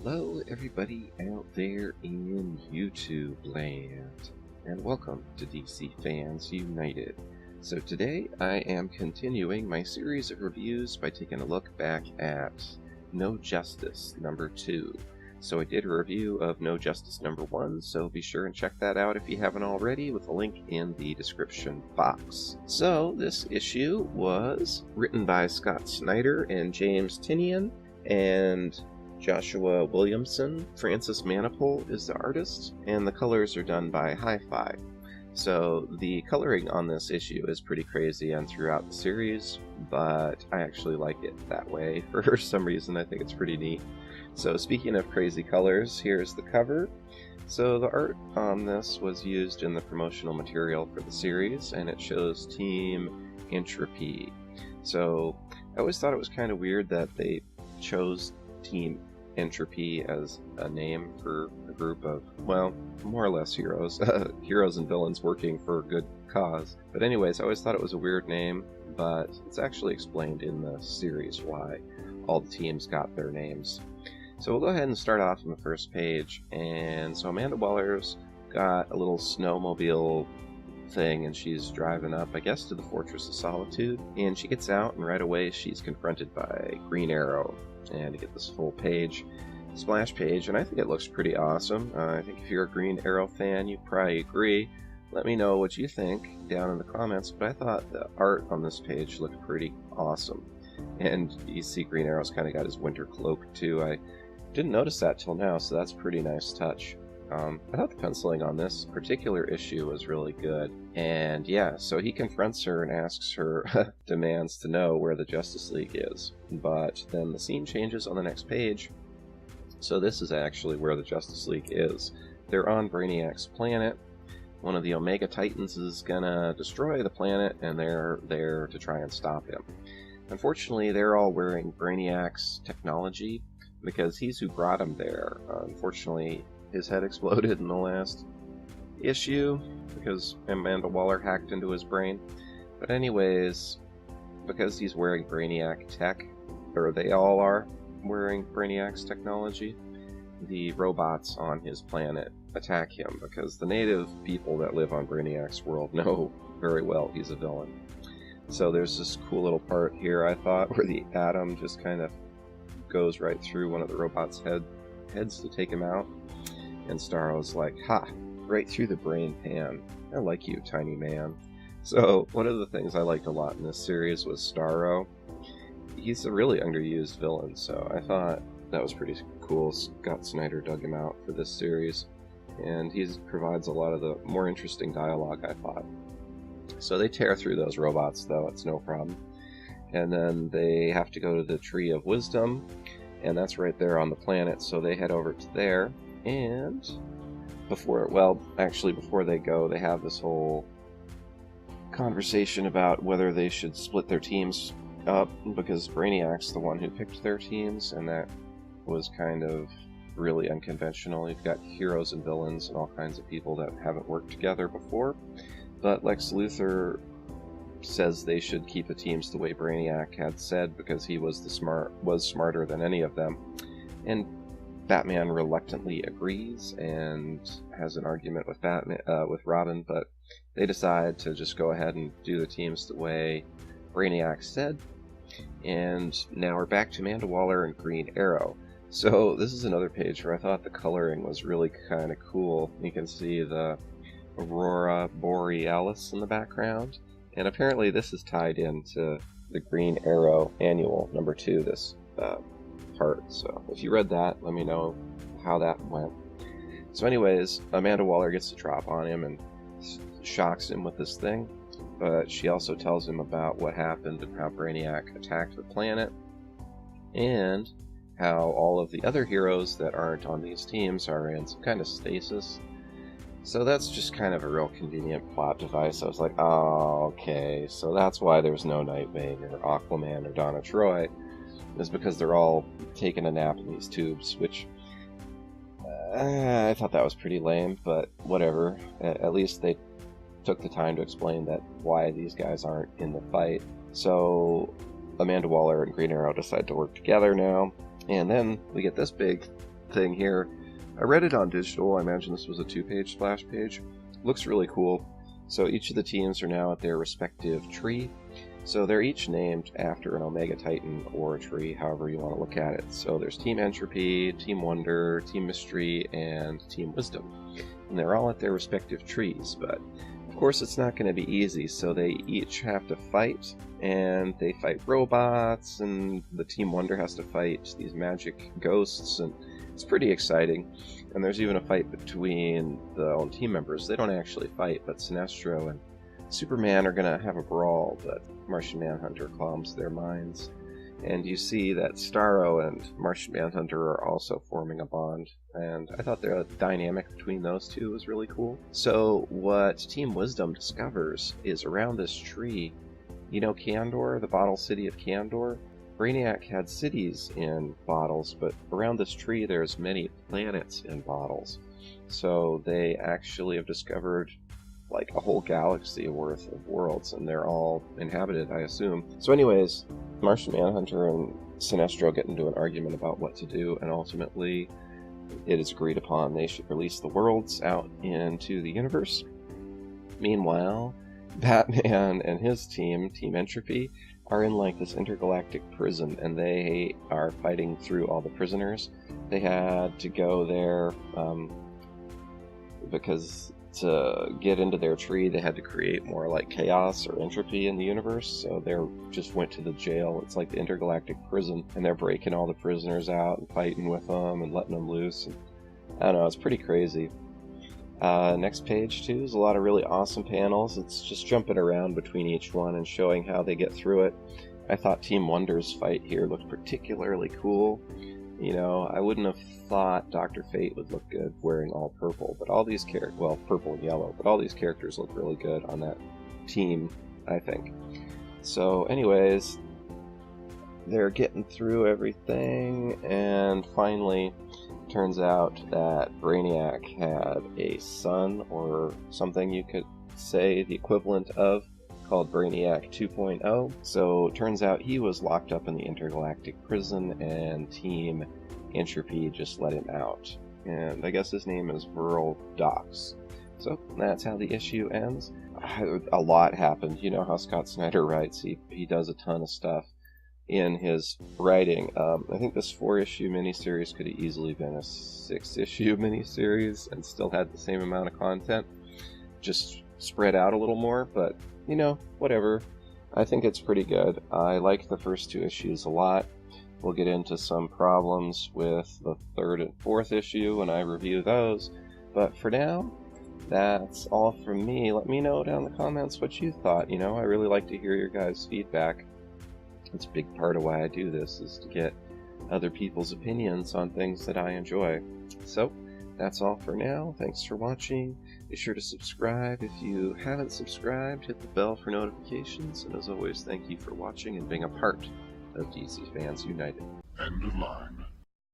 Hello everybody out there in YouTube land, and welcome to DC Fans United. So today I am continuing my series of reviews by taking a look back at No Justice number 2. So I did a review of No Justice number 1, so be sure and check that out if you haven't already, with a link in the description box. So this issue was written by Scott Snyder and James Tynion, and Joshua Williamson. Francis Manipul is the artist, and the colors are done by Hi-Fi. So the coloring on this issue is pretty crazy and throughout the series, but I actually like it that way for some reason. I think it's pretty neat. So speaking of crazy colors, here's the cover. So the art on this was used in the promotional material for the series, and it shows Team Entropy. So I always thought it was kind of weird that they chose Team Entropy as a name for a group of, well, more or less heroes. Heroes and villains working for a good cause. But anyways, I always thought it was a weird name, but it's actually explained in the series why all the teams got their names. So we'll go ahead and start off on the first page. And so Amanda Waller's got a little snowmobile thing, and she's driving up, I guess, to the Fortress of Solitude. And she gets out, and right away she's confronted by Green Arrow. And to get this full page, splash page, and I think it looks pretty awesome. I think if you're a Green Arrow fan, you probably agree. Let me know what you think down in the comments, but I thought the art on this page looked pretty awesome. And you see Green Arrow's kind of got his winter cloak too. I didn't notice that till now, so that's a pretty nice touch. I thought the penciling on this particular issue was really good. And yeah, so he confronts her and asks her, demands to know where the Justice League is. But then the scene changes on the next page. So this is actually where the Justice League is. They're on Brainiac's planet. One of the Omega Titans is gonna destroy the planet, and they're there to try and stop him. Unfortunately, they're all wearing Brainiac's technology, because he's who brought him there. Unfortunately, his head exploded in the last issue because Amanda Waller hacked into his brain. But anyways, because he's wearing Brainiac tech, or they all are wearing Brainiac's technology, the robots on his planet attack him because the native people that live on Brainiac's world know very well he's a villain. So there's this cool little part here, I thought, where the atom just kind of goes right through one of the robots' heads to take him out. And Starro's like, ha, right through the brain pan. I like you, tiny man. So one of the things I liked a lot in this series was Starro. He's a really underused villain, so I thought that was pretty cool. Scott Snyder dug him out for this series, and he provides a lot of the more interesting dialogue, I thought. So they tear through those robots, though, it's no problem. And then they have to go to the Tree of Wisdom, and that's right there on the planet, so they head over to there. And before they go, they have this whole conversation about whether they should split their teams up, because Brainiac's the one who picked their teams, and that was kind of really unconventional. You've got heroes and villains and all kinds of people that haven't worked together before, but Lex Luthor says they should keep the teams the way Brainiac had said, because he was smarter than any of them. And Batman reluctantly agrees and has an argument with with Robin, but they decide to just go ahead and do the teams the way Brainiac said. And now we're back to Amanda Waller and Green Arrow. So this is another page where I thought the coloring was really kind of cool. You can see the Aurora Borealis in the background, and apparently this is tied into the Green Arrow Annual number 2, this part. So if you read that, let me know how that went. So anyways, Amanda Waller gets to drop on him and shocks him with this thing, but she also tells him about what happened and how Brainiac attacked the planet, and how all of the other heroes that aren't on these teams are in some kind of stasis. So that's just kind of a real convenient plot device. I was like, oh, okay, so that's why there's no Nightwing or Aquaman or Donna Troy, is because they're all taking a nap in these tubes, which I thought that was pretty lame, but whatever. At least they took the time to explain that why these guys aren't in the fight. So Amanda Waller and Green Arrow decide to work together now, and then we get this big thing here. I read it on digital. I imagine this was a 2-page splash page. Looks really cool. So each of the teams are now at their respective tree. So they're each named after an Omega Titan or a tree, however you want to look at it. So there's Team Entropy, Team Wonder, Team Mystery, and Team Wisdom. And they're all at their respective trees, but of course it's not going to be easy, so they each have to fight, and they fight robots, and the Team Wonder has to fight these magic ghosts, and it's pretty exciting. And there's even a fight between the own team members. They don't actually fight, but Sinestro and Superman are going to have a brawl, but Martian Manhunter calms their minds. And you see that Starro and Martian Manhunter are also forming a bond, and I thought the dynamic between those two was really cool. So what Team Wisdom discovers is around this tree, you know Kandor, the bottle city of Kandor? Brainiac had cities in bottles, but around this tree there's many planets in bottles. So they actually have discovered like a whole galaxy worth of worlds, and they're all inhabited, I assume. So anyways, Martian Manhunter and Sinestro get into an argument about what to do, and ultimately it is agreed upon they should release the worlds out into the universe. Meanwhile, Batman and his team, Team Entropy, are in like this intergalactic prison, and they are fighting through all the prisoners. They had to go there because to get into their tree they had to create more like chaos or entropy in the universe, so they just went to the jail. It's like the intergalactic prison, and they're breaking all the prisoners out and fighting with them and letting them loose, and I don't know, it's pretty crazy. Next page too is a lot of really awesome panels. It's just jumping around between each one and showing how they get through it. I thought Team Wonder's fight here looked particularly cool. You know, I wouldn't have thought Dr. Fate would look good wearing all purple, but all these characters, well, purple and yellow, but all these characters look really good on that team, I think. So anyways, they're getting through everything, and finally turns out that Brainiac had a son, or something you could say the equivalent of, called Brainiac 2.0. So it turns out he was locked up in the intergalactic prison, and Team Entropy just let him out. And I guess his name is Viral Dox. So that's how the issue ends. A lot happened. You know how Scott Snyder writes. He does a ton of stuff in his writing. I think this 4-issue miniseries could have easily been a 6-issue miniseries and still had the same amount of content, just spread out a little more, but you know, whatever. I think it's pretty good. I like the first 2 issues a lot. We'll get into some problems with the 3rd and 4th issue when I review those, but for now, that's all from me. Let me know down in the comments what you thought. You know, I really like to hear your guys' feedback. It's a big part of why I do this, is to get other people's opinions on things that I enjoy. So, that's all for now. Thanks for watching. Be sure to subscribe if you haven't subscribed. Hit the bell for notifications. And as always, thank you for watching and being a part of DC Fans United. End of line.